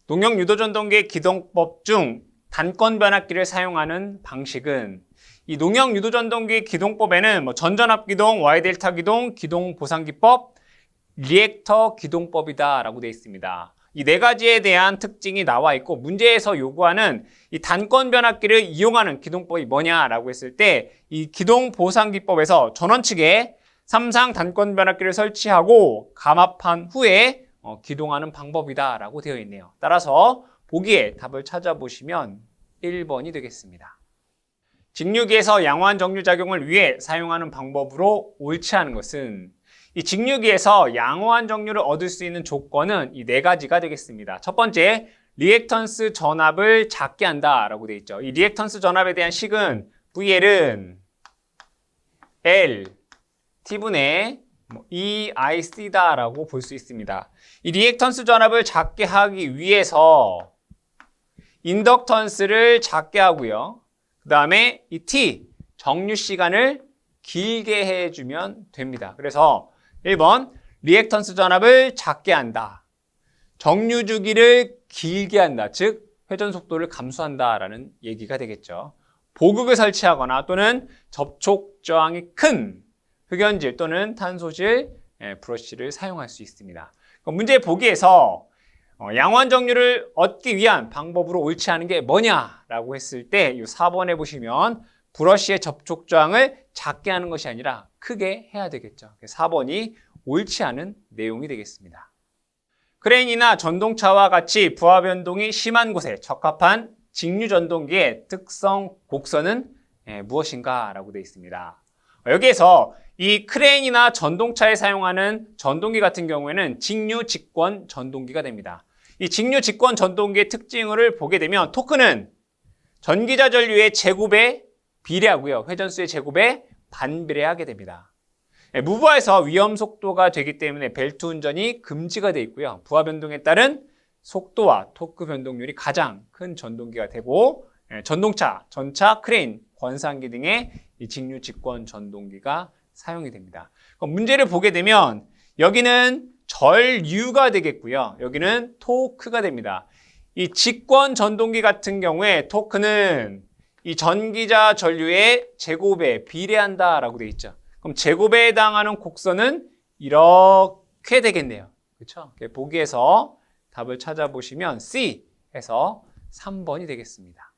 농형 유도전동기의 기동법 중 단건 변압기를 사용하는 방식은 이 농형 유도전동기 기동법에는 전전압기동, Y델타 기동, 기동 보상기법, 리액터 기동법이다라고 되어 있습니다. 이 네 가지에 대한 특징이 나와 있고 문제에서 요구하는 이 단건 변압기를 이용하는 기동법이 뭐냐라고 했을 때 이 기동 보상기법에서 전원 측에 3상 단건 변압기를 설치하고 감압한 후에 기동하는 방법이다라고 되어 있네요. 따라서 보기에 답을 찾아보시면 1번이 되겠습니다. 직류기에서 양호한 정류작용을 위해 사용하는 방법으로 옳지 않은 것은 이 직류기에서 양호한 정류를 얻을 수 있는 조건은 이 네 가지가 되겠습니다. 첫 번째, 리액턴스 전압을 작게 한다라고 되어 있죠. 이 리액턴스 전압에 대한 식은 VL은 L, T분의 EIC다라고 볼 수 있습니다. 이 리액턴스 전압을 작게 하기 위해서 인덕턴스를 작게 하고요. 그 다음에 이 T, 정류 시간을 길게 해주면 됩니다. 그래서 1번, 리액턴스 전압을 작게 한다. 정류 주기를 길게 한다. 즉, 회전 속도를 감소한다라는 얘기가 되겠죠. 보극을 설치하거나 또는 접촉 저항이 큰 흑연질 또는 탄소실 브러쉬를 사용할 수 있습니다. 문제 보기에서 양호한 정류를 얻기 위한 방법으로 옳지 않은 게 뭐냐라고 했을 때 이 4번에 보시면 브러쉬의 접촉 저항을 작게 하는 것이 아니라 크게 해야 되겠죠. 4번이 옳지 않은 내용이 되겠습니다. 크레인이나 전동차와 같이 부하 변동이 심한 곳에 적합한 직류 전동기의 특성 곡선은 무엇인가 라고 되어 있습니다. 여기에서 이 크레인이나 전동차에 사용하는 전동기 같은 경우에는 직류 직권 전동기가 됩니다. 이 직류 직권 전동기의 특징을 보게 되면 토크는 전기자 전류의 제곱에 비례하고요. 회전수의 제곱에 반비례하게 됩니다. 무부하에서 위험 속도가 되기 때문에 벨트 운전이 금지가 되어 있고요. 부하 변동에 따른 속도와 토크 변동률이 가장 큰 전동기가 되고 전동차, 전차, 크레인, 권상기 등의 이 직류 직권 전동기가 사용이 됩니다. 문제를 보게 되면 여기는 전류가 되겠고요. 여기는 토크가 됩니다. 이 직권 전동기 같은 경우에 토크는 이 전기자 전류의 제곱에 비례한다라고 되어 있죠. 그럼 제곱에 해당하는 곡선은 이렇게 되겠네요. 그렇죠? 보기에서 답을 찾아보시면 C에서 3번이 되겠습니다.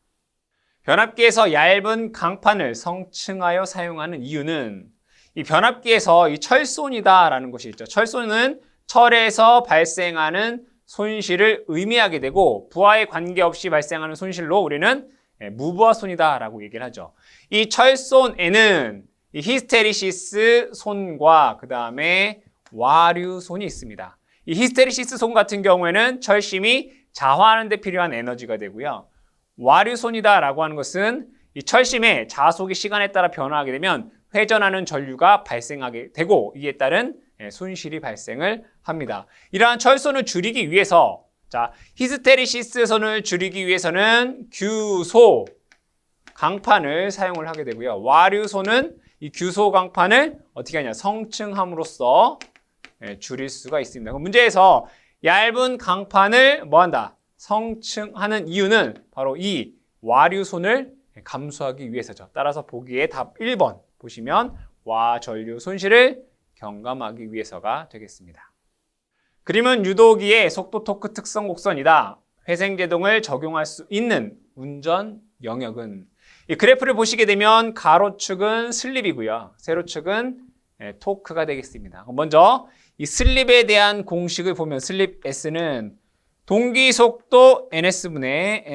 변압기에서 얇은 강판을 성층하여 사용하는 이유는 이 변압기에서 이 철손이다라는 것이 있죠. 철손은 철에서 발생하는 손실을 의미하게 되고 부하에 관계없이 발생하는 손실로 우리는 무부하손이다라고 얘기를 하죠. 이 철손에는 이 히스테리시스 손과 그 다음에 와류손이 있습니다. 이 히스테리시스 손 같은 경우에는 철심이 자화하는 데 필요한 에너지가 되고요. 와류손이다라고 하는 것은 이 철심의 자속이 시간에 따라 변화하게 되면 회전하는 전류가 발생하게 되고 이에 따른 손실이 발생을 합니다. 이러한 철손을 줄이기 위해서 히스테리시스 손을 줄이기 위해서는 규소 강판을 사용을 하게 되고요. 와류손은 이 규소 강판을 어떻게 하냐 성층함으로써 줄일 수가 있습니다. 문제에서 얇은 강판을 뭐한다? 성층하는 이유는 바로 이 와류손을 감소하기 위해서죠. 따라서 보기에 답 1번 보시면 와전류 손실을 경감하기 위해서가 되겠습니다. 그림은 유도기의 속도 토크 특성 곡선이다. 회생제동을 적용할 수 있는 운전 영역은 이 그래프를 보시게 되면 가로축은 슬립이고요. 세로축은 토크가 되겠습니다. 먼저 이 슬립에 대한 공식을 보면 슬립 S는 동기속도 NS분의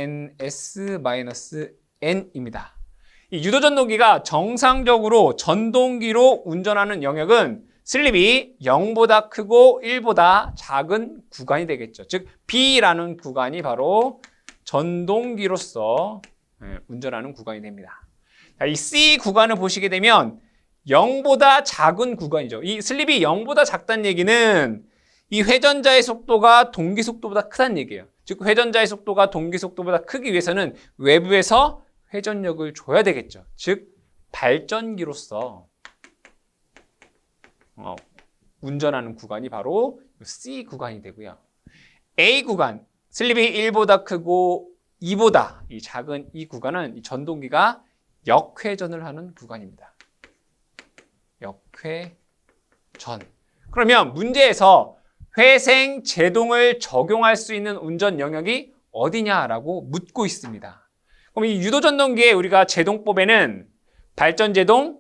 NS-N입니다. 이 유도전동기가 정상적으로 전동기로 운전하는 영역은 슬립이 0보다 크고 1보다 작은 구간이 되겠죠. 즉 B라는 구간이 바로 전동기로서 운전하는 구간이 됩니다. 이 C 구간을 보시게 되면 0보다 작은 구간이죠. 이 슬립이 0보다 작다는 얘기는 이 회전자의 속도가 동기 속도보다 크다는 얘기예요. 즉 회전자의 속도가 동기 속도보다 크기 위해서는 외부에서 회전력을 줘야 되겠죠. 즉 발전기로서 운전하는 구간이 바로 C 구간이 되고요. A 구간, 슬립이 1보다 크고 2보다 이 작은 이 구간은 이 전동기가 역회전을 하는 구간입니다. 역회전. 그러면 문제에서 회생 제동을 적용할 수 있는 운전 영역이 어디냐라고 묻고 있습니다. 그럼 이 유도전동기의 우리가 제동법에는 발전제동,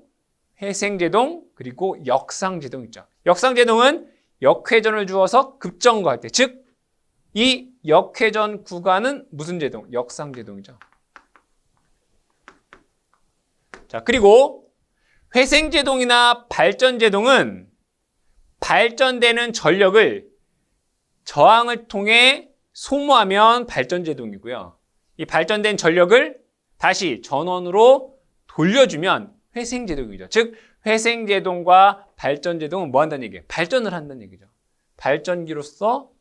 회생제동, 그리고 역상제동 있죠. 역상제동은 역회전을 주어서 급정거할 때, 즉 이 역회전 구간은 무슨 제동? 역상제동이죠. 자, 그리고 회생제동이나 발전제동은 발전되는 전력을 저항을 통해 소모하면 발전제동이고요. 이 발전된 전력을 다시 전원으로 돌려주면 회생제동이죠. 즉 회생제동과 발전제동은 뭐 한다는 얘기예요? 발전을 한다는 얘기죠. 발전기로서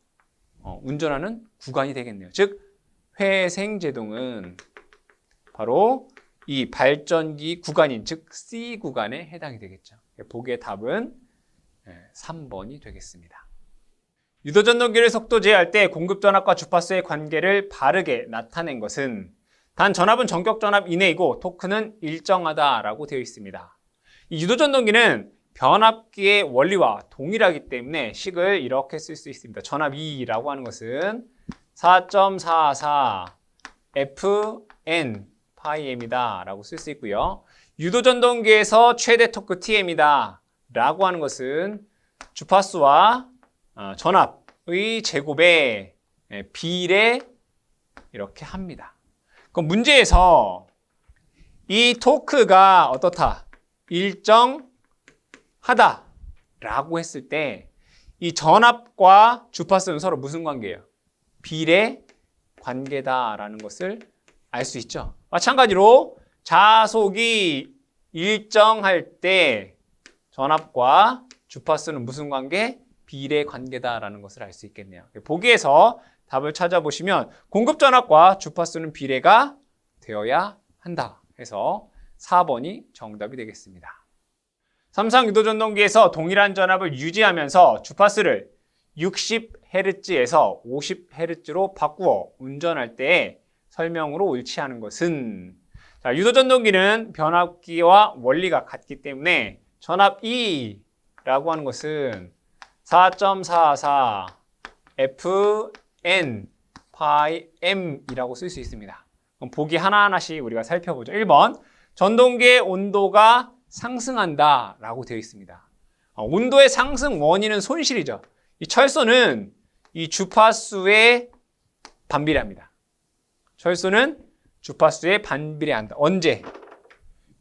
운전하는 구간이 되겠네요. 즉 회생제동은 바로 이 발전기 구간인 즉 C 구간에 해당이 되겠죠. 보기의 답은 3번이 되겠습니다. 유도전동기를 속도 제어할 때 공급전압과 주파수의 관계를 바르게 나타낸 것은 단 전압은 전격전압 이내이고 토크는 일정하다라고 되어 있습니다. 이 유도전동기는 변압기의 원리와 동일하기 때문에 식을 이렇게 쓸 수 있습니다. 전압 E라고 하는 것은 4.44 Fn 파이m이다 라고 쓸 수 있고요. 유도전동기에서 최대 토크 Tm이다 라고 하는 것은 주파수와 전압의 제곱에 비례 이렇게 합니다. 그럼 문제에서 이 토크가 어떻다? 일정하다 라고 했을 때 이 전압과 주파수는 서로 무슨 관계예요? 비례 관계다라는 것을 알 수 있죠. 마찬가지로 자속이 일정할 때 전압과 주파수는 무슨 관계? 비례 관계다라는 것을 알 수 있겠네요. 보기에서 답을 찾아보시면 공급 전압과 주파수는 비례가 되어야 한다 해서 4번이 정답이 되겠습니다. 삼성 유도전동기에서 동일한 전압을 유지하면서 주파수를 60Hz에서 50Hz로 바꾸어 운전할 때 설명으로 옳지 않은 것은 자, 유도전동기는 변압기와 원리가 같기 때문에 전압 E라고 하는 것은 4.44 Fn 파이 M이라고 쓸 수 있습니다. 그럼 보기 하나하나씩 우리가 살펴보죠. 1번, 전동기의 온도가 상승한다 라고 되어 있습니다. 온도의 상승 원인은 손실이죠. 이 철소는 이 주파수에 반비례합니다. 철소는 주파수에 반비례한다. 언제?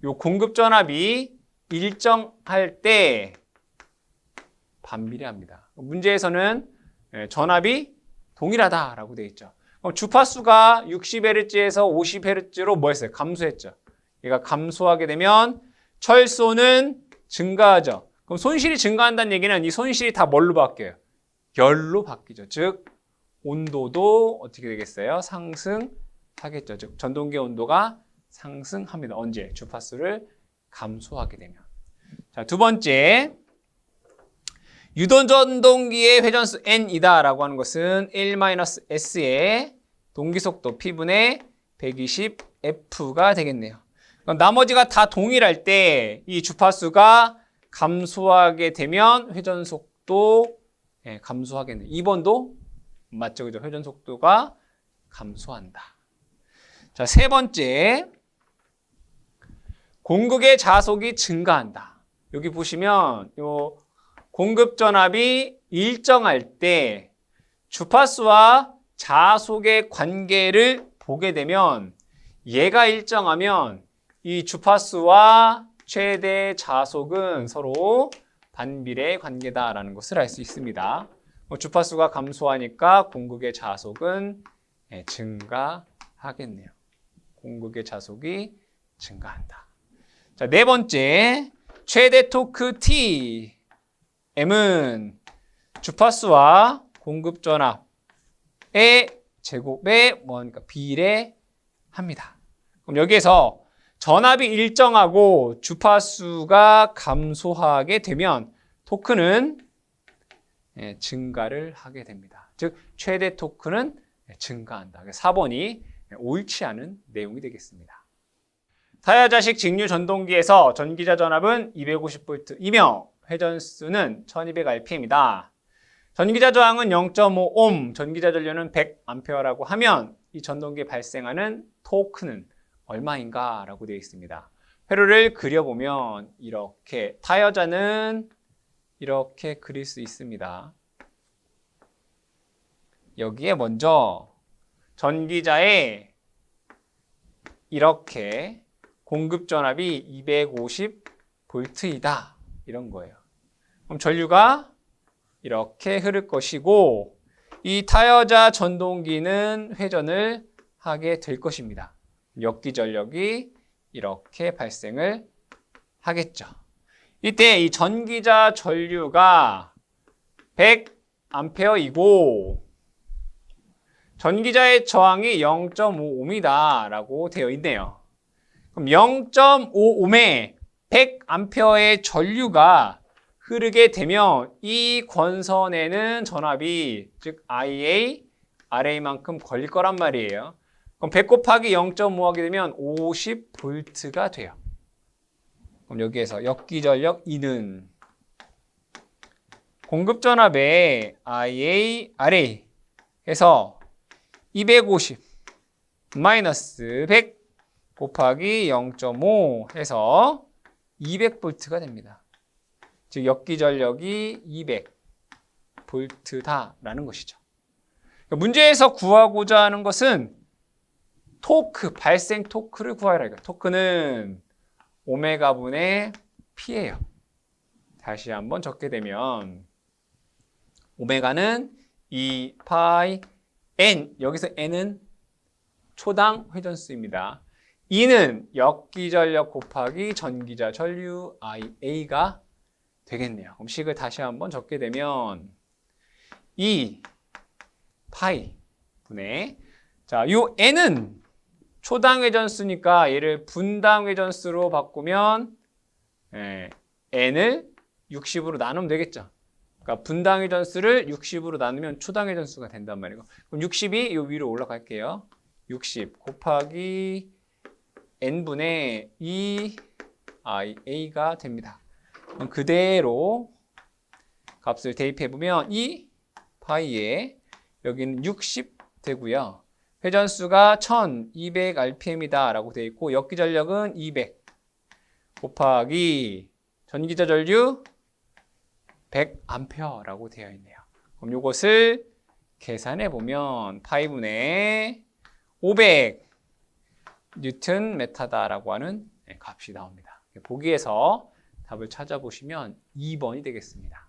요 공급 전압이 일정할 때 반비례합니다. 문제에서는 전압이 동일하다라고 되어 있죠. 그럼 주파수가 60Hz에서 50Hz로 뭐 했어요? 감소했죠. 얘가 감소하게 되면 철소는 증가하죠. 그럼 손실이 증가한다는 얘기는 이 손실이 다 뭘로 바뀌어요? 열로 바뀌죠. 즉 온도도 어떻게 되겠어요? 상승하겠죠. 즉 전동기 온도가 상승합니다. 언제? 주파수를 감소하게 되면. 자, 두 번째, 유도전동기의 회전수 n이다라고 하는 것은 1-s의 동기속도 p분의 120f가 되겠네요. 그럼 나머지가 다 동일할 때 이 주파수가 감소하게 되면 회전속도 감소하겠네요. 2번도 맞죠? 그죠? 회전속도가 감소한다. 자, 세 번째, 공급의 자속이 증가한다. 여기 보시면 요 공급 전압이 일정할 때 주파수와 자속의 관계를 보게 되면 얘가 일정하면 이 주파수와 최대 자속은 서로 반비례 관계다라는 것을 알 수 있습니다. 주파수가 감소하니까 공급의 자속은 증가하겠네요. 공급의 자속이 증가한다. 자, 네 번째, 최대 토크 T M은 주파수와 공급 전압의 제곱에 뭐니까 비례합니다. 그럼 여기에서 전압이 일정하고 주파수가 감소하게 되면 토크는 증가를 하게 됩니다. 즉 최대 토크는 증가한다. 4번이 옳지 않은 내용이 되겠습니다. 타야자식 직류 전동기에서 전기자 전압은 250V이며 회전수는 1200rpm이다. 전기자 저항은 0.5옴, 전기자 전류는 100A라고 하면 이 전동기에 발생하는 토크는 얼마인가 라고 되어 있습니다. 회로를 그려보면 이렇게 타여자는 이렇게 그릴 수 있습니다. 여기에 먼저 전기자에 이렇게 공급 전압이 250V이다. 이런 거예요. 그럼 전류가 이렇게 흐를 것이고 이 타여자 전동기는 회전을 하게 될 것입니다. 역기전력이 이렇게 발생을 하겠죠. 이때 이 전기자 전류가 100A이고 전기자의 저항이 0.5옴이다 라고 되어 있네요. 그럼 0.5옴에 100A의 전류가 흐르게 되면 이 권선에는 전압이 즉 IA, RA만큼 걸릴 거란 말이에요. 그럼 100 곱하기 0.5 하게 되면 50V가 돼요. 그럼 여기에서 역기전력 E는 공급전압의 IA, RA 해서 250 마이너스 100 곱하기 0.5 해서 200V가 됩니다. 즉 역기전력이 200V다라는 것이죠. 문제에서 구하고자 하는 것은 토크, 발생 토크를 구하라. 토크는 오메가분의 P예요. 다시 한번 적게 되면 오메가는 2파이 N, 여기서 N은 초당 회전수입니다. E는 역기전력 곱하기 전기자 전류 IA가 되겠네요. 그럼 식을 다시 한번 적게 되면 2 파이 분의 자, 요 N은 초당 회전수니까 얘를 분당 회전수로 바꾸면 N을 60으로 나누면 되겠죠. 그러니까 분당 회전수를 60으로 나누면 초당 회전수가 된단 말이고. 그럼 60이 요 위로 올라갈게요. 60 곱하기 N분의 2IA가 됩니다. 그럼 그대로 값을 대입해보면 2파이에 여기는 60 되고요. 회전수가 1200rpm이다 라고 되어 있고 역기전력은 200 곱하기 전기자 전류 100A라고 되어 있네요. 그럼 이것을 계산해 보면 파이분의 500 뉴턴 메타다라고 하는 값이 나옵니다. 보기에서 답을 찾아보시면 2번이 되겠습니다.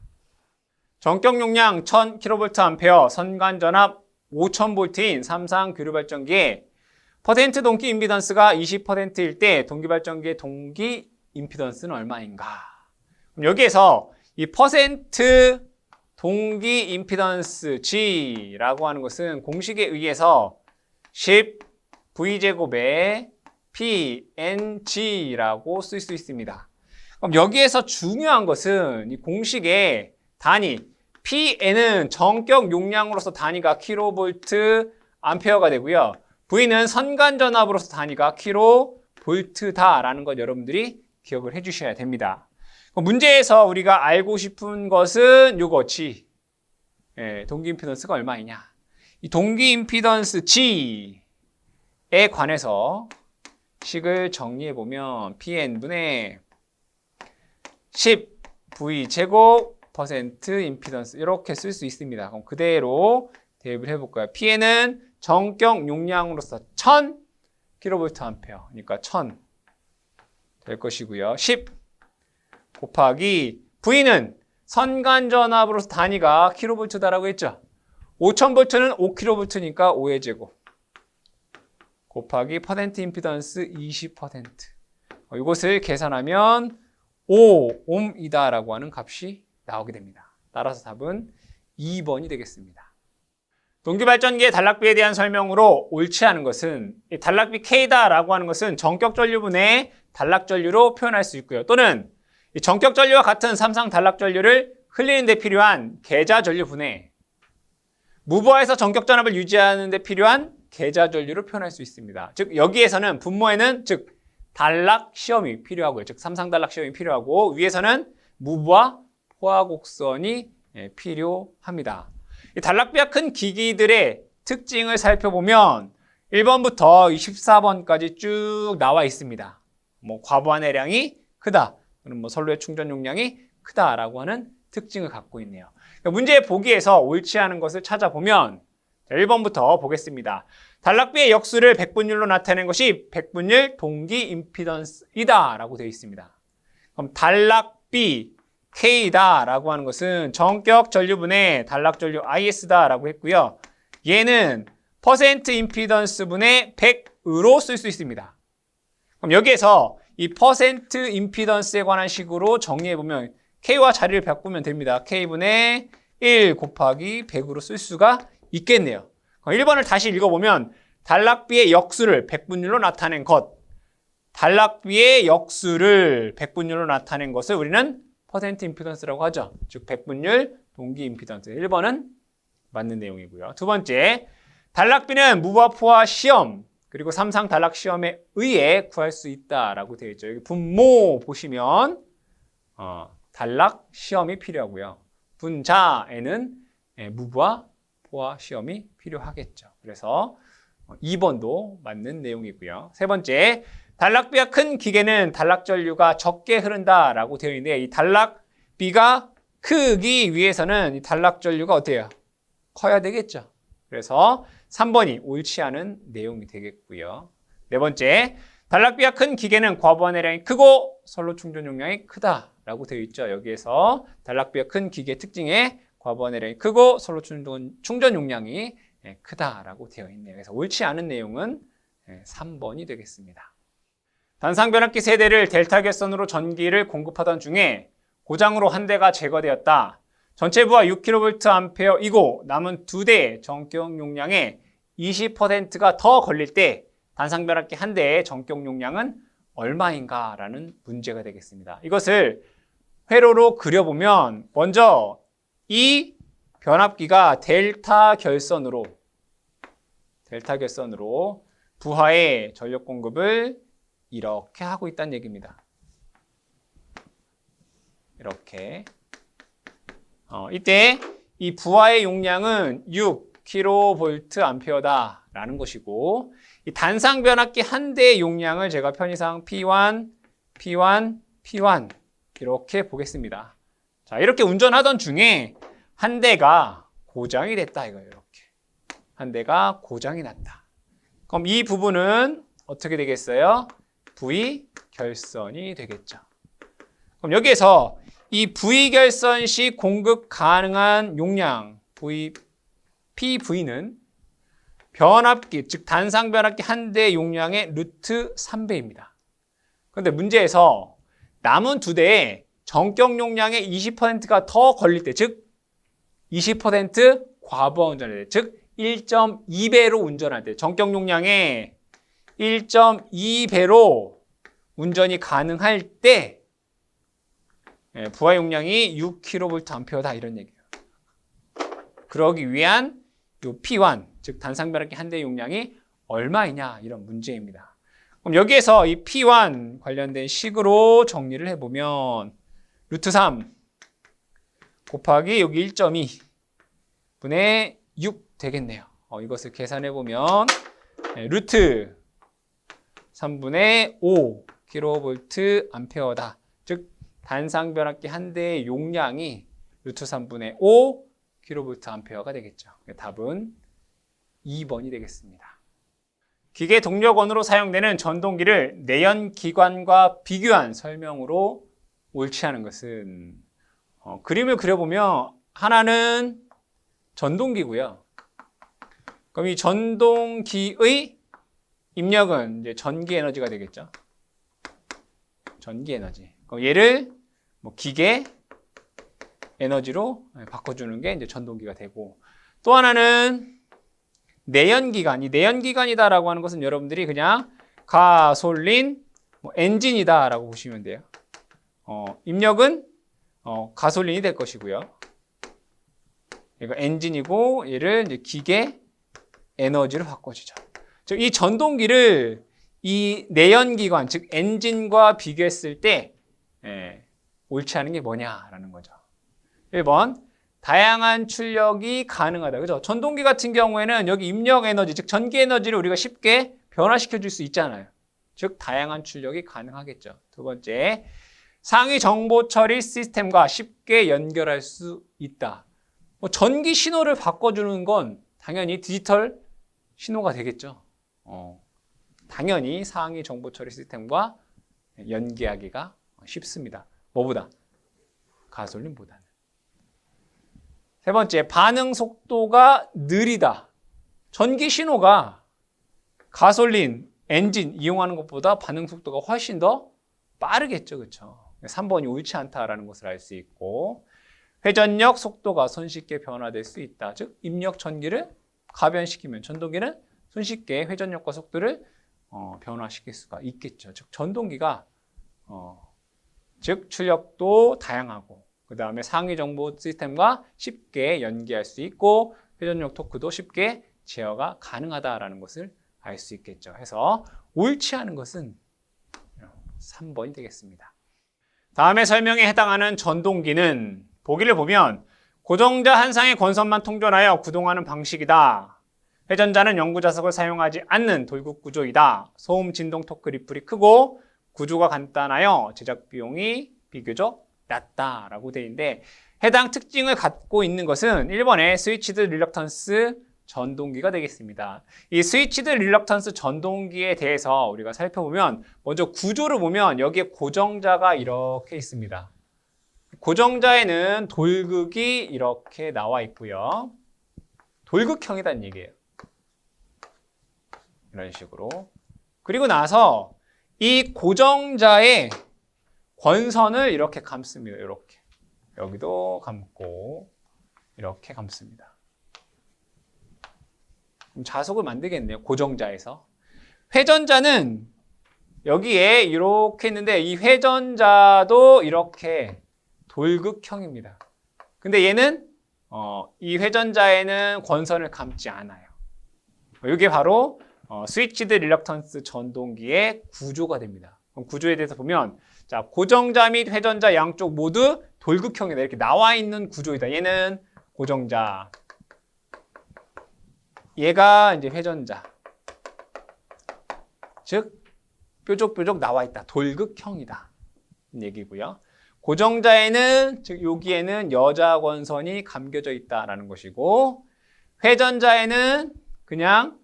전격 용량 1000kVA, 선간 전압 5000V인 삼상 교류발전기에 퍼센트 동기 임피던스가 20%일 때 동기발전기의 동기 임피던스는 얼마인가? 그럼 여기에서 이 퍼센트 동기 임피던스 G라고 하는 것은 공식에 의해서 10V제곱에 PNG라고 쓸 수 있습니다. 그럼 여기에서 중요한 것은 이 공식의 단위 PN은 전격 용량으로서 단위가 킬로볼트 암페어가 되고요. V는 선간 전압으로서 단위가 킬로볼트다라는 것 여러분들이 기억을 해주셔야 됩니다. 문제에서 우리가 알고 싶은 것은 요거 G. 동기 임피던스가 얼마이냐. 이 동기 임피던스 G에 관해서 식을 정리해 보면 PN분의 10V 제곱 퍼센트 임피던스 이렇게 쓸 수 있습니다. 그럼 그대로 대입을 해볼까요? Pn은 전격 용량으로서 1000kVA 그러니까 1000 될 것이고요. 10 곱하기 V는 선간 전압으로서 단위가 킬로볼트다라고 했죠. 5000V는 5kV니까 5의 제곱 곱하기 퍼센트 임피던스 20%. 이것을 계산하면 5옴이다라고 하는 값이 나오게 됩니다. 따라서 답은 2번이 되겠습니다. 동기발전기의 단락비에 대한 설명으로 옳지 않은 것은 이 단락비 K다라고 하는 것은 전격전류분의 단락전류로 표현할 수 있고요. 또는 이 전격전류와 같은 삼상 단락전류를 흘리는 데 필요한 계좌전류분의 무부하에서 전격 전압을 유지하는 데 필요한 계좌 전류를 표현할 수 있습니다. 즉 여기에서는 분모에는 즉 단락 시험이 필요하고요. 즉 삼상단락 시험이 필요하고 위에서는 무부하 포화 곡선이 필요합니다. 이 단락비가 큰 기기들의 특징을 살펴보면 1번부터 24번까지 쭉 나와 있습니다. 뭐 과부하내량이 크다, 그럼 뭐 선로의 충전 용량이 크다라고 하는 특징을 갖고 있네요. 문제 보기에서 옳지 않은 것을 찾아보면 1번부터 보겠습니다. 단락비의 역수를 백분율로 나타낸 것이 백분율 동기 임피던스이다 라고 되어 있습니다. 그럼 단락비 K다 라고 하는 것은 전격 전류분의 단락 전류 IS다 라고 했고요. 얘는 퍼센트 임피던스 분의 100으로 쓸 수 있습니다. 그럼 여기에서 이 퍼센트 임피던스에 관한 식으로 정리해보면 K와 자리를 바꾸면 됩니다. K분의 1 곱하기 100으로 쓸 수가 있겠네요. 1번을 다시 읽어보면 단락비의 역수를 백분율로 나타낸 것, 단락비의 역수를 백분율로 나타낸 것을 우리는 퍼센트 임피던스라고 하죠. 즉 백분율 동기 임피던스. 1번은 맞는 내용이고요. 두 번째, 단락비는 무부하 포화 시험 그리고 삼상 단락 시험에 의해 구할 수 있다라고 되어 있죠. 여기 분모 보시면 단락 시험이 필요하고요. 분자에는 무부하 포화 시험이 필요하겠죠. 그래서 2번도 맞는 내용이고요. 세 번째, 단락비가 큰 기계는 단락 전류가 적게 흐른다라고 되어 있는데 이 단락비가 크기 위해서는 이 단락 전류가 어때요? 커야 되겠죠. 그래서 3번이 옳지 않은 내용이 되겠고요. 네 번째, 단락비가 큰 기계는 과부하내량이 크고 선로 충전 용량이 크다라고 되어 있죠. 여기에서 단락비가 큰 기계 특징에 과부하내량이 크고 선로 충전 용량이 크다라고 되어 있네요. 그래서 옳지 않은 내용은 3번이 되겠습니다. 단상변압기 세대를 델타 결선으로 전기를 공급하던 중에 고장으로 한 대가 제거되었다. 전체 부하 6kVA이고 남은 2대의 전격 용량의 20%가 더 걸릴 때 단상변압기 한 대의 전격 용량은 얼마인가 라는 문제가 되겠습니다. 이것을 회로로 그려보면 먼저 이 변압기가 델타 결선으로 부하의 전력 공급을 이렇게 하고 있다는 얘기입니다. 이렇게. 이때 이 부하의 용량은 6kVA 라는 것이고 이 단상 변압기 한 대의 용량을 제가 편의상 P1, P1, P1 이렇게 보겠습니다. 자, 이렇게 운전하던 중에 한 대가 고장이 됐다 이거예요. 이렇게. 한 대가 고장이 났다. 그럼 이 부분은 어떻게 되겠어요? V 결선이 되겠죠. 그럼 여기에서 이 V 결선 시 공급 가능한 용량 PV는 변압기, 즉 단상 변압기 한 대 용량의 루트 3배입니다. 그런데 문제에서 남은 두 대의 전격 용량의 20%가 더 걸릴 때, 즉 20% 과부하 운전할 때, 즉 1.2배로 운전할 때, 전격 용량의 1.2배로 운전이 가능할 때 부하 용량이 6kVA다 이런 얘기예요. 그러기 위한 요 P1, 즉 단상 변압기 한 대 용량이 얼마이냐 이런 문제입니다. 그럼 여기에서 이 P1 관련된 식으로 정리를 해보면 루트 3 곱하기 여기 1.2 분의 6 되겠네요. 이것을 계산해보면 루트 3분의 5 kVA 즉 단상 변압기 한 대의 용량이 루트 3분의 5 kVA가 되겠죠. 답은 2번이 되겠습니다. 기계 동력원으로 사용되는 전동기를 내연기관과 비교한 설명으로 옳지 않은 것은 그림을 그려보면 하나는 전동기고요. 그럼 이 전동기의 입력은 이제 전기 에너지가 되겠죠. 전기 에너지. 그럼 얘를 뭐 기계 에너지로 바꿔주는 게 이제 전동기가 되고 또 하나는 내연기관. 이 내연기관이다라고 하는 것은 여러분들이 그냥 가솔린 엔진이다라고 보시면 돼요. 입력은 가솔린이 될 것이고요. 이거 엔진이고 얘를 이제 기계 에너지로 바꿔주죠. 즉, 이 전동기를 이 내연기관, 즉 엔진과 비교했을 때 옳지 않은 게 뭐냐라는 거죠. 1번, 다양한 출력이 가능하다. 그죠? 전동기 같은 경우에는 여기 입력 에너지, 즉 전기 에너지를 우리가 쉽게 변화시켜 줄 수 있잖아요. 즉, 다양한 출력이 가능하겠죠. 두 번째, 상위 정보 처리 시스템과 쉽게 연결할 수 있다. 뭐 전기 신호를 바꿔주는 건 당연히 디지털 신호가 되겠죠. 당연히 상위 정보 처리 시스템과 연계하기가 쉽습니다. 뭐보다? 가솔린보다는. 세 번째, 반응 속도가 느리다. 전기 신호가 가솔린, 엔진 이용하는 것보다 반응 속도가 훨씬 더 빠르겠죠. 그렇죠? 3번이 옳지 않다라는 것을 알 수 있고, 회전력 속도가 손쉽게 변화될 수 있다. 즉, 입력 전기를 가변시키면 전동기는 손쉽게 회전력과 속도를 변화시킬 수가 있겠죠. 즉, 전동기가 즉 출력도 다양하고, 그 다음에 상위 정보 시스템과 쉽게 연계할 수 있고, 회전력 토크도 쉽게 제어가 가능하다라는 것을 알 수 있겠죠. 해서 옳지 않은 것은 3번이 되겠습니다. 다음에 설명에 해당하는 전동기는 보기를 보면 고정자 한 쌍의 권선만 통전하여 구동하는 방식이다. 회전자는 영구자석을 사용하지 않는 돌국 구조이다. 소음, 진동, 토크, 리플이 크고 구조가 간단하여 제작 비용이 비교적 낮다라고 되어 있는데, 해당 특징을 갖고 있는 것은 1번의 스위치드 릴럭턴스 전동기가 되겠습니다. 이 스위치드 릴럭턴스 전동기에 대해서 우리가 살펴보면 먼저 구조를 보면 여기에 고정자가 이렇게 있습니다. 고정자에는 돌극이 이렇게 나와 있고요. 돌극형이라는 얘기예요. 이런 식으로. 그리고 나서 이 고정자의 권선을 이렇게 감습니다. 이렇게. 여기도 감고 이렇게 감습니다. 그럼 자석을 만들겠네요. 고정자에서. 회전자는 여기에 이렇게 있는데 이 회전자도 이렇게 돌극형입니다. 근데 얘는 이 회전자에는 권선을 감지 않아요. 이게 바로 스위치드 릴럭턴스 전동기의 구조가 됩니다. 그럼 구조에 대해서 보면, 자, 고정자 및 회전자 양쪽 모두 돌극형이다. 이렇게 나와 있는 구조이다. 얘는 고정자, 얘가 이제 회전자. 즉 뾰족뾰족 나와 있다. 돌극형이다. 얘기고요. 고정자에는, 즉 여기에는 여자 권선이 감겨져 있다라는 것이고, 회전자에는 그냥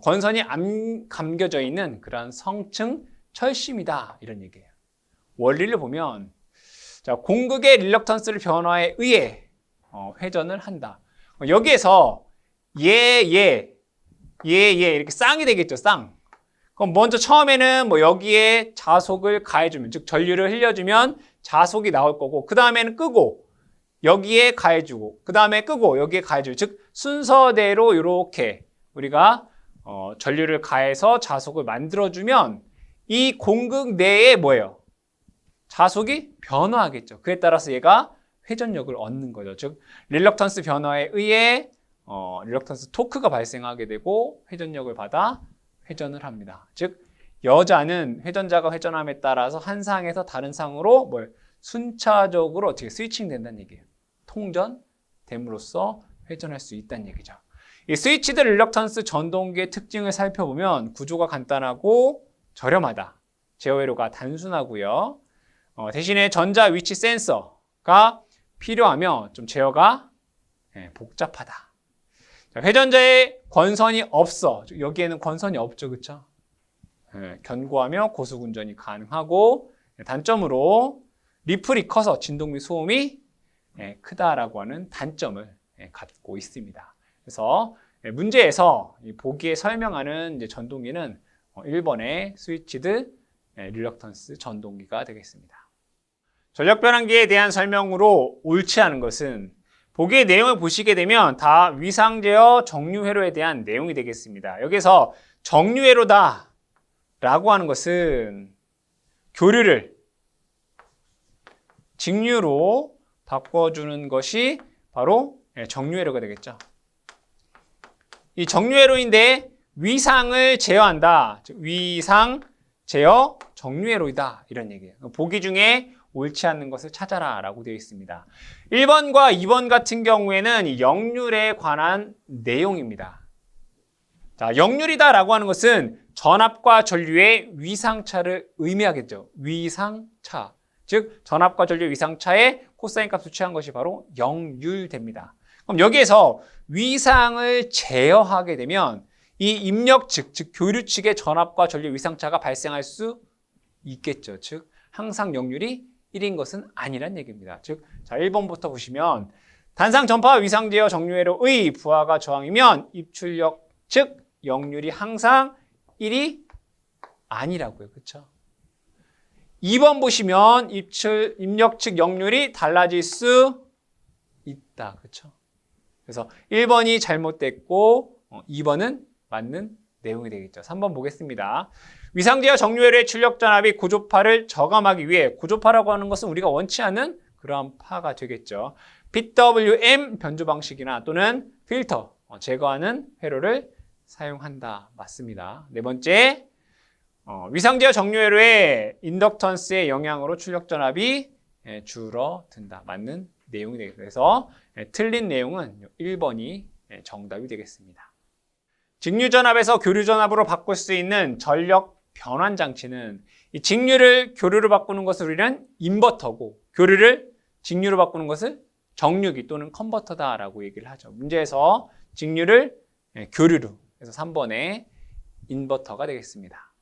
권선이 안 감겨져 있는 그런 성층 철심이다. 이런 얘기예요. 원리를 보면, 자, 공극의 릴럭턴스를 변화에 의해 회전을 한다. 여기에서 얘 이렇게 쌍이 되겠죠. 쌍. 그럼 먼저 처음에는 뭐 여기에 자속을 가해주면, 즉 전류를 흘려주면 자속이 나올 거고, 그 다음에는 끄고 여기에 가해주고, 그 다음에 끄고 여기에 가해주고, 즉 순서대로 이렇게 우리가 전류를 가해서 자속을 만들어주면 이 공극 내에 뭐예요? 자속이 변화하겠죠. 그에 따라서 얘가 회전력을 얻는 거죠. 즉 릴럭턴스 변화에 의해 릴럭턴스 토크가 발생하게 되고 회전력을 받아 회전을 합니다. 즉 여자는 회전자가 회전함에 따라서 한 상에서 다른 상으로 순차적으로 어떻게 스위칭 된다는 얘기예요. 통전됨으로써 회전할 수 있다는 얘기죠. 이 스위치드 릴럭턴스 전동기의 특징을 살펴보면 구조가 간단하고 저렴하다. 제어 회로가 단순하고요. 대신에 전자 위치 센서가 필요하며 좀 제어가 복잡하다. 자, 회전자에 권선이 없어. 여기에는 권선이 없죠. 그렇죠? 견고하며 고속 운전이 가능하고, 단점으로 리플이 커서 진동 및 소음이 크다라고 하는 단점을 갖고 있습니다. 그래서 문제에서 보기에 설명하는 이제 전동기는 1번의 스위치드 릴럭턴스 전동기가 되겠습니다. 전력 변환기에 대한 설명으로 옳지 않은 것은 보기의 내용을 보시게 되면 다 위상 제어 정류 회로에 대한 내용이 되겠습니다. 여기서 정류 회로다 라고 하는 것은 교류를 직류로 바꿔주는 것이 바로 정류회로가 되겠죠. 이 정류회로인데 위상을 제어한다. 즉 위상 제어 정류회로이다. 이런 얘기예요. 보기 중에 옳지 않는 것을 찾아라 라고 되어 있습니다. 1번과 2번 같은 경우에는 이 역률에 관한 내용입니다. 자, 역률이다 라고 하는 것은 전압과 전류의 위상차를 의미하겠죠. 위상차. 즉 전압과 전류의 위상차의 코사인 값을 취한 것이 바로 역률됩니다. 그럼 여기에서 위상을 제어하게 되면 이 입력 측, 즉 교류 측의 전압과 전류 위상차가 발생할 수 있겠죠. 즉 항상 역률이 1인 것은 아니란 얘기입니다. 즉, 자 1번부터 보시면 단상 전파와 위상 제어 정류회로의 부하가 저항이면 입출력 즉 역률이 항상 1이 아니라고요. 그렇죠? 2번 보시면 입력 측 역률이 달라질 수 있다. 그렇죠? 그래서 1번이 잘못됐고 2번은 맞는 내용이 되겠죠. 3번 보겠습니다. 위상제어 정류회로의 출력 전압이 고조파를 저감하기 위해 고조파라고 하는 것은 우리가 원치 않는 그러한 파가 되겠죠. PWM 변조 방식이나 또는 필터 제거하는 회로를 사용한다. 맞습니다. 네 번째, 위상제어 정류회로의 인덕턴스의 영향으로 출력 전압이 줄어든다. 맞는 내용이 되겠습니다. 그래서 틀린 내용은 1번이 정답이 되겠습니다. 직류전압에서 교류전압으로 바꿀 수 있는 전력 변환 장치는 이 직류를 교류로 바꾸는 것을 우리는 인버터고 교류를 직류로 바꾸는 것을 정류기 또는 컨버터다라고 얘기를 하죠. 문제에서 직류를 교류로 그래서 3번에 인버터가 되겠습니다.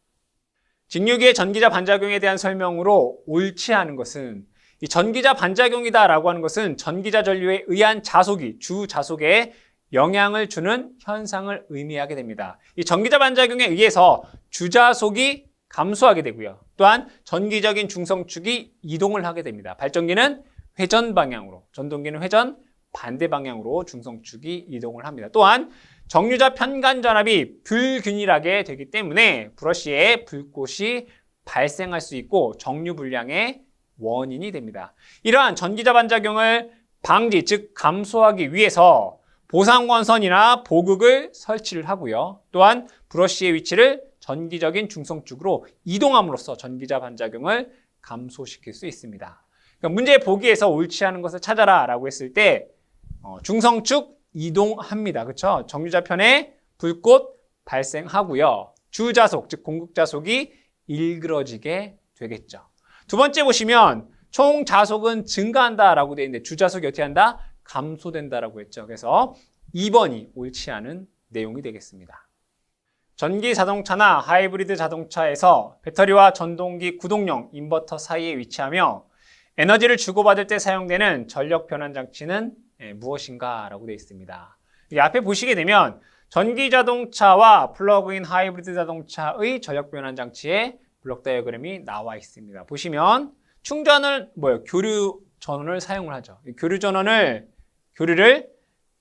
직류기의 전기자 반작용에 대한 설명으로 옳지 않은 것은 이 전기자 반작용이다라고 하는 것은 전기자 전류에 의한 자속이 주 자속에 영향을 주는 현상을 의미하게 됩니다. 이 전기자 반작용에 의해서 주자속이 감소하게 되고요. 또한 전기적인 중성축이 이동을 하게 됩니다. 발전기는 회전 방향으로, 전동기는 회전 반대 방향으로 중성축이 이동을 합니다. 또한 정류자 편간 전압이 불균일하게 되기 때문에 브러쉬에 불꽃이 발생할 수 있고 정류 불량의 원인이 됩니다. 이러한 전기자 반작용을 방지, 즉 감소하기 위해서 보상원선이나 보극을 설치를 하고요. 또한 브러쉬의 위치를 전기적인 중성축으로 이동함으로써 전기자 반작용을 감소시킬 수 있습니다. 그러니까 문제 보기에서 옳지 않은 것을 찾아라 라고 했을 때 중성축 이동합니다. 그렇죠? 정류자 편에 불꽃 발생하고요. 주자속, 즉 공극자속이 일그러지게 되겠죠. 두 번째 보시면 총 자속은 증가한다라고 되어 있는데 주자속이 어떻게 한다? 감소된다라고 했죠. 그래서 2번이 옳지 않은 내용이 되겠습니다. 전기 자동차나 하이브리드 자동차에서 배터리와 전동기 구동용 인버터 사이에 위치하며 에너지를 주고받을 때 사용되는 전력 변환 장치는 무엇인가 라고 되어 있습니다. 이 앞에 보시게 되면 전기 자동차와 플러그인 하이브리드 자동차의 전력 변환 장치의 블록 다이어그램이 나와 있습니다. 보시면 충전을 교류 전원을 사용을 하죠. 교류 전원을 교류를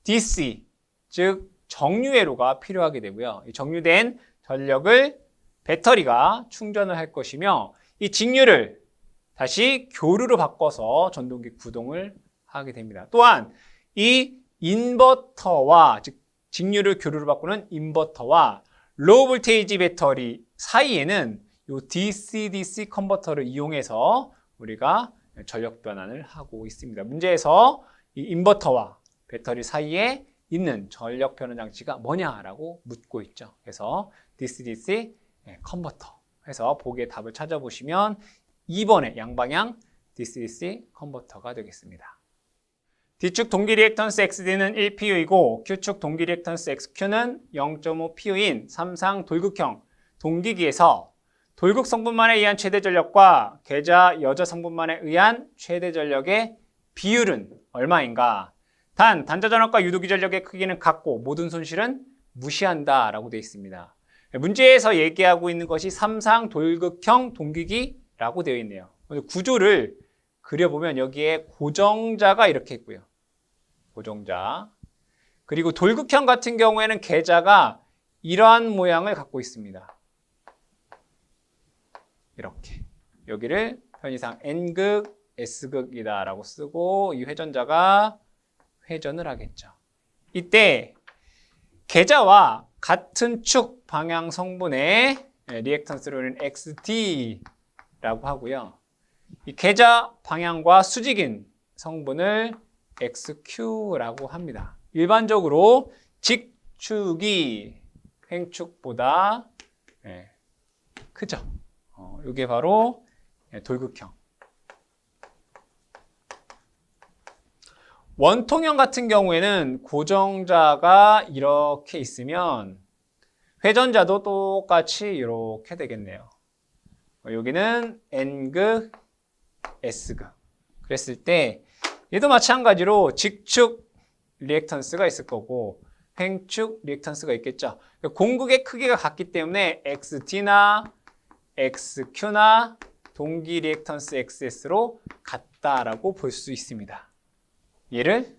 DC 즉 정류회로가 필요하게 되고요. 이 정류된 전력을 배터리가 충전을 할 것이며 이 직류를 다시 교류로 바꿔서 전동기 구동을 하게 됩니다. 또한 이 인버터와 즉 직류를 교류로 바꾸는 인버터와 로우 볼테이지 배터리 사이에는 이 DC-DC 컨버터를 이용해서 우리가 전력 변환을 하고 있습니다. 문제에서 이 인버터와 배터리 사이에 있는 전력 변환 장치가 뭐냐라고 묻고 있죠. 그래서 DC-DC 컨버터 해서 보기의 답을 찾아보시면 2번의 양방향 DC-DC 컨버터가 되겠습니다. D축 동기 리액턴스 XD는 1PU이고 Q축 동기 리액턴스 XQ는 0.5PU인 삼상 돌극형 동기기에서 돌극 성분만에 의한 최대 전력과 계자 여자 성분만에 의한 최대 전력의 비율은 얼마인가? 단, 단자 전압과 유도기 전력의 크기는 같고 모든 손실은 무시한다라고 되어 있습니다. 문제에서 얘기하고 있는 것이 삼상 돌극형 동기기라고 되어 있네요. 구조를 그려보면 여기에 고정자가 이렇게 있고요. 고정자. 그리고 돌극형 같은 경우에는 계자가 이러한 모양을 갖고 있습니다. 이렇게. 여기를 편의상 N극, S극이다 라고 쓰고 이 회전자가 회전을 하겠죠. 이때 계좌와 같은 축 방향 성분의 리액턴스를 XT라고 하고요. 이 계좌 방향과 수직인 성분을 XQ라고 합니다. 일반적으로 직축이 횡축보다 크죠. 이게 바로 돌극형. 원통형 같은 경우에는 고정자가 이렇게 있으면 회전자도 똑같이 이렇게 되겠네요. 여기는 N극, S극. 그랬을 때 얘도 마찬가지로 직축 리액턴스가 있을 거고 횡축 리액턴스가 있겠죠. 공극의 크기가 같기 때문에 XT나 XQ나 동기 리액턴스 XS로 같다라고 볼 수 있습니다. 얘를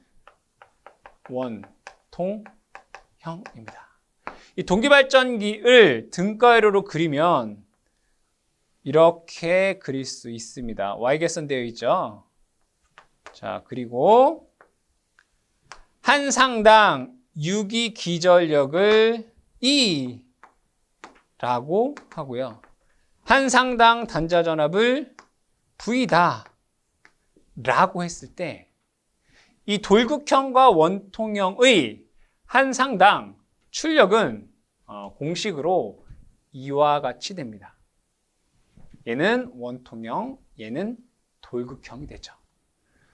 원통형입니다. 이 동기발전기를 등가회로로 그리면 이렇게 그릴 수 있습니다. Y개선 되어 있죠. 자, 그리고 한 상당 유기 기전력을 E라고 하고요. 한 상당 단자 전압을 V다 라고 했을 때 이 돌극형과 원통형의 한 상당 출력은 공식으로 이와 같이 됩니다. 얘는 원통형, 얘는 돌극형이 되죠.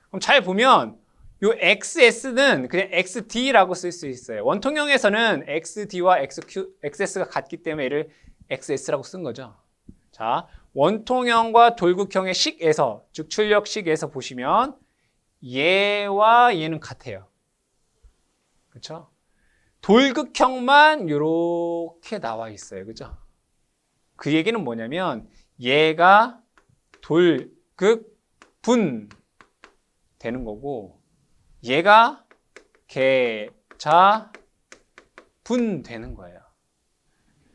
그럼 잘 보면 이 XS는 그냥 XD라고 쓸 수 있어요. 원통형에서는 XD와 XS가 같기 때문에 얘를 XS라고 쓴 거죠. 자, 원통형과 돌극형의 식에서, 즉 출력식에서 보시면 얘와 얘는 같아요. 그렇죠? 돌극형만 이렇게 나와 있어요. 그죠? 그 얘기는 뭐냐면 얘가 돌극분 되는 거고 얘가 계자분 되는 거예요.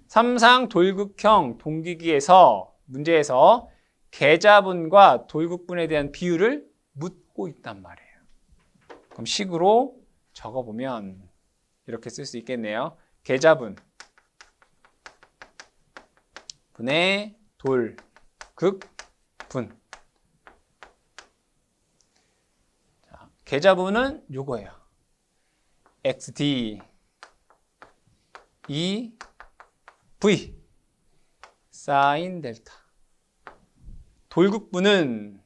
삼상 돌극형 동기기에서 문제에서 계자분과 돌극분에 대한 비율을 묻고 있단 말이에요. 그럼 식으로 적어보면 이렇게 쓸 수 있겠네요. 계자분 분의 돌극분. 자, 계자분은 요거예요. XD E V 사인 델타. 돌극분은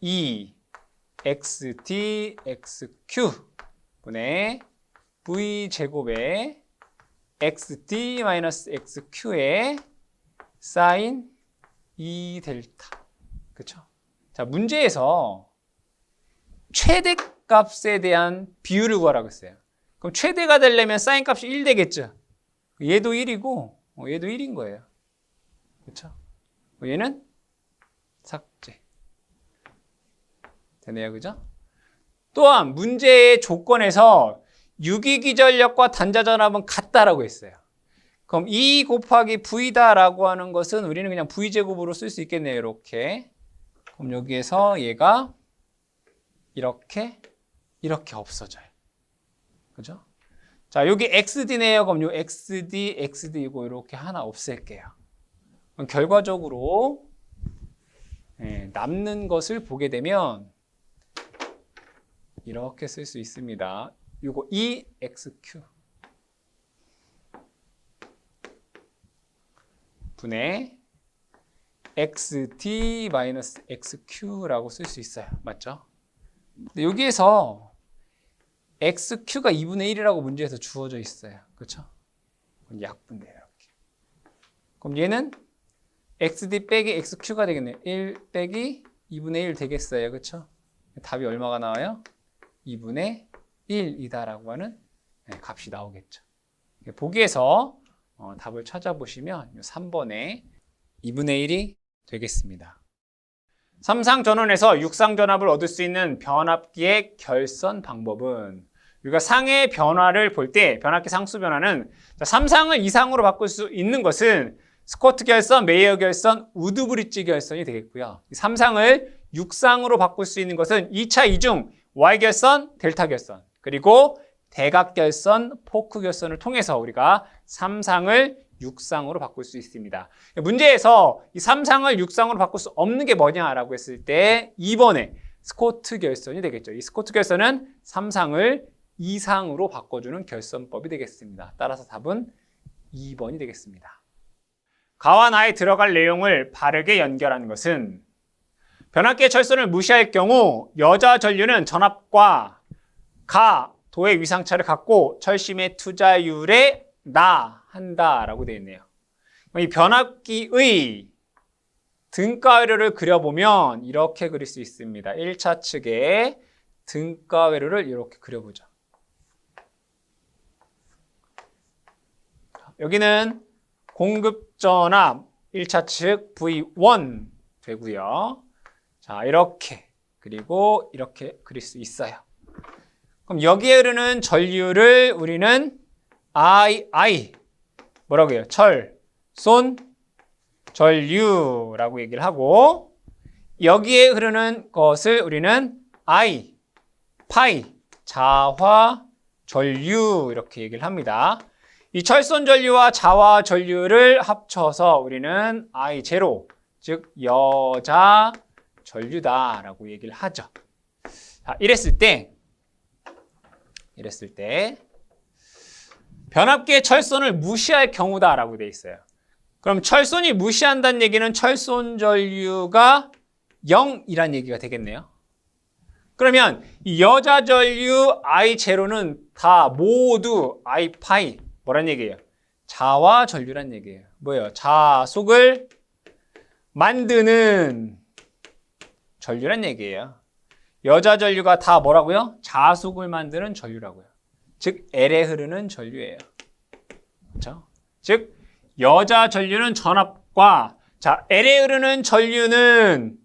E XT XQ 분의 V 제곱에 XT 마이너스 XQ의 사인 E 델타. 그렇죠? 자, 문제에서 최대값에 대한 비율을 구하라고 했어요. 그럼 최대가 되려면 사인 값이 1 되겠죠. 얘도 1이고 얘도 1인 거예요. 그렇죠? 얘는 삭제. 되네요. 그죠? 또한 문제의 조건에서 유기기전력과 단자전압은 같다라고 했어요. 그럼 E 곱하기 V다라고 하는 것은 우리는 그냥 V제곱으로 쓸 수 있겠네요. 이렇게. 그럼 여기에서 얘가 이렇게 없어져요. 그죠? 자, 여기 XD네요. 그럼 요 XD, XD이고 이렇게 하나 없앨게요. 그럼 결과적으로 남는 것을 보게 되면 이렇게 쓸 수 있습니다. 요거 EXQ 분의 XT-XQ라고 쓸 수 있어요. 맞죠? 근데 여기에서 XQ가 2분의 1이라고 문제에서 주어져 있어요. 그렇죠? 약분돼요. 이렇게. 그럼 얘는 XD 빼기 XQ가 되겠네요. 1 빼기 2분의 1 되겠어요. 그렇죠? 답이 얼마가 나와요? 2분의 1이다라고 하는 값이 나오겠죠. 보기에서 답을 찾아보시면 3번에 2분의 1이 되겠습니다. 삼상전원에서 육상전압을 얻을 수 있는 변압기의 결선 방법은 우리가 상의 변화를 볼 때 변압기 상수 변화는 삼상을 이상으로 바꿀 수 있는 것은 스코트 결선, 메이어 결선, 우드브리지 결선이 되겠고요. 삼상을 육상으로 바꿀 수 있는 것은 2차 이중 Y결선, 델타결선, 그리고 대각결선, 포크결선을 통해서 우리가 3상을 6상으로 바꿀 수 있습니다. 문제에서 이 3상을 6상으로 바꿀 수 없는 게 뭐냐라고 했을 때 2번에 스코트 결선이 되겠죠. 이 스코트 결선은 3상을 2상으로 바꿔주는 결선법이 되겠습니다. 따라서 답은 2번이 되겠습니다. 가와 나에 들어갈 내용을 바르게 연결하는 것은 변압기의 철선을 무시할 경우 여자 전류는 전압과 가, 도의 위상차를 갖고 철심의 투자율에 한다라고 되어 있네요. 이 변압기의 등가회로를 그려보면 이렇게 그릴 수 있습니다. 1차 측의 등가회로를 이렇게 그려보죠. 여기는 공급전압 1차 측 V1 되고요. 자, 이렇게 그리고 이렇게 그릴 수 있어요. 그럼 여기에 흐르는 전류를 우리는 뭐라고 해요? 철손 전류라고 얘기를 하고 여기에 흐르는 것을 우리는 파이 자화 전류 이렇게 얘기를 합니다. 이 철손 전류와 자화 전류를 합쳐서 우리는 I0, 즉 여자 전류다라고 얘기를 하죠. 자, 이랬을 때 변압기의 철선을 무시할 경우다라고 돼 있어요. 그럼 철선이 무시한다는 얘기는 철손 전류가 0이란 얘기가 되겠네요. 그러면 이 여자 전류 I0는 다 모두 I파이 뭐란 얘기예요? 자화 전류란 얘기예요. 뭐예요? 자속을 만드는 전류란 얘기예요. 여자 전류가 다 뭐라고요? 자속을 만드는 전류라고요. 즉 L에 흐르는 전류예요. 그렇죠? 즉 여자 전류는 전압과 L에 흐르는 전류는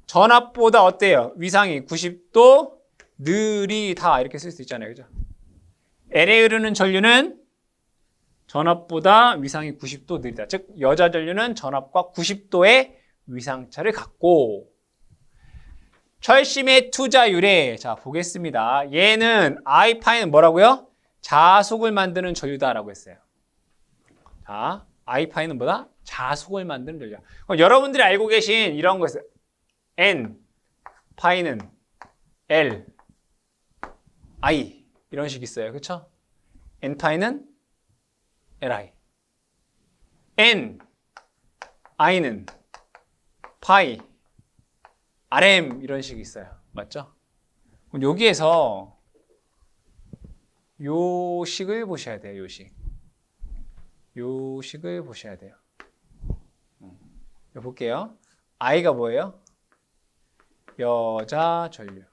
전압보다 어때요? 위상이 90도 느리다 이렇게 쓸 수 있잖아요. 그죠? L에 흐르는 전류는 전압보다 위상이 90도 느리다. 즉 여자 전류는 전압과 90도의 위상차를 갖고 철심의 투자율에 자 보겠습니다. 얘는 I파이는 뭐라고요? 자속을 만드는 전류다라고 했어요. 자, I파이는 뭐다? 자속을 만드는 전류. 그럼 여러분들이 알고 계신 이런 거 있어요. N 파이는 L I 이런 식 있어요. 그렇죠? N 파이는 Li N I는 파이 RM 이런 식이 있어요. 맞죠? 그럼 여기에서 요 식을 보셔야 돼요. 요 식을 보셔야 돼요. 볼게요. I가 뭐예요? 여자 전류가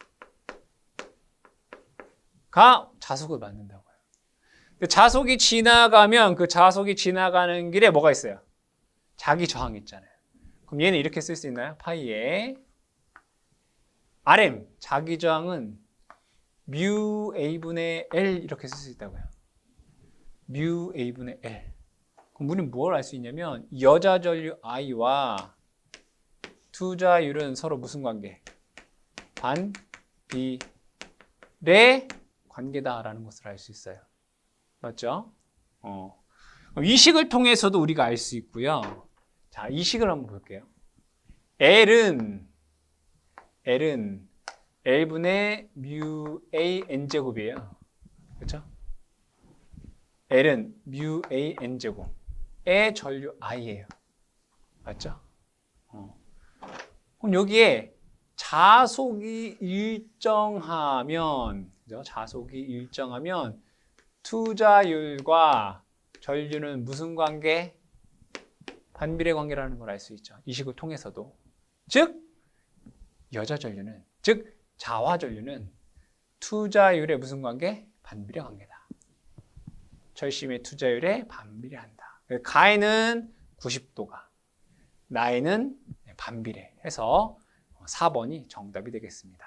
자속을 만든다고요. 자속이 지나가면 그 자속이 지나가는 길에 뭐가 있어요? 자기 저항이 있잖아요. 그럼 얘는 이렇게 쓸 수 있나요? 파이에 RM, 자기 저항은 뮤 A분의 L 이렇게 쓸 수 있다고요. 뮤 A분의 L. 그럼 우리는 뭘 알 수 있냐면 여자 전류 I와 투자율은 서로 무슨 관계? 반비례 관계다라는 것을 알 수 있어요. 맞죠? 이 식을 통해서도 우리가 알 수 있고요. 자, 이 식을 한번 볼게요. L은 L분의 뮤 A N제곱이에요. 그렇죠? L은 뮤 A N제곱의 전류 I예요. 맞죠? 그럼 여기에 자속이 일정하면, 그죠? 자속이 일정하면 투자율과 전류는 무슨 관계? 반비례 관계라는 걸 알 수 있죠. 이 식을 통해서도. 즉, 여자 전류는, 즉 자화 전류는 투자율의 무슨 관계? 반비례 관계다. 철심의 투자율에 반비례한다. 가에는 90도가, 나에는 반비례 해서 4번이 정답이 되겠습니다.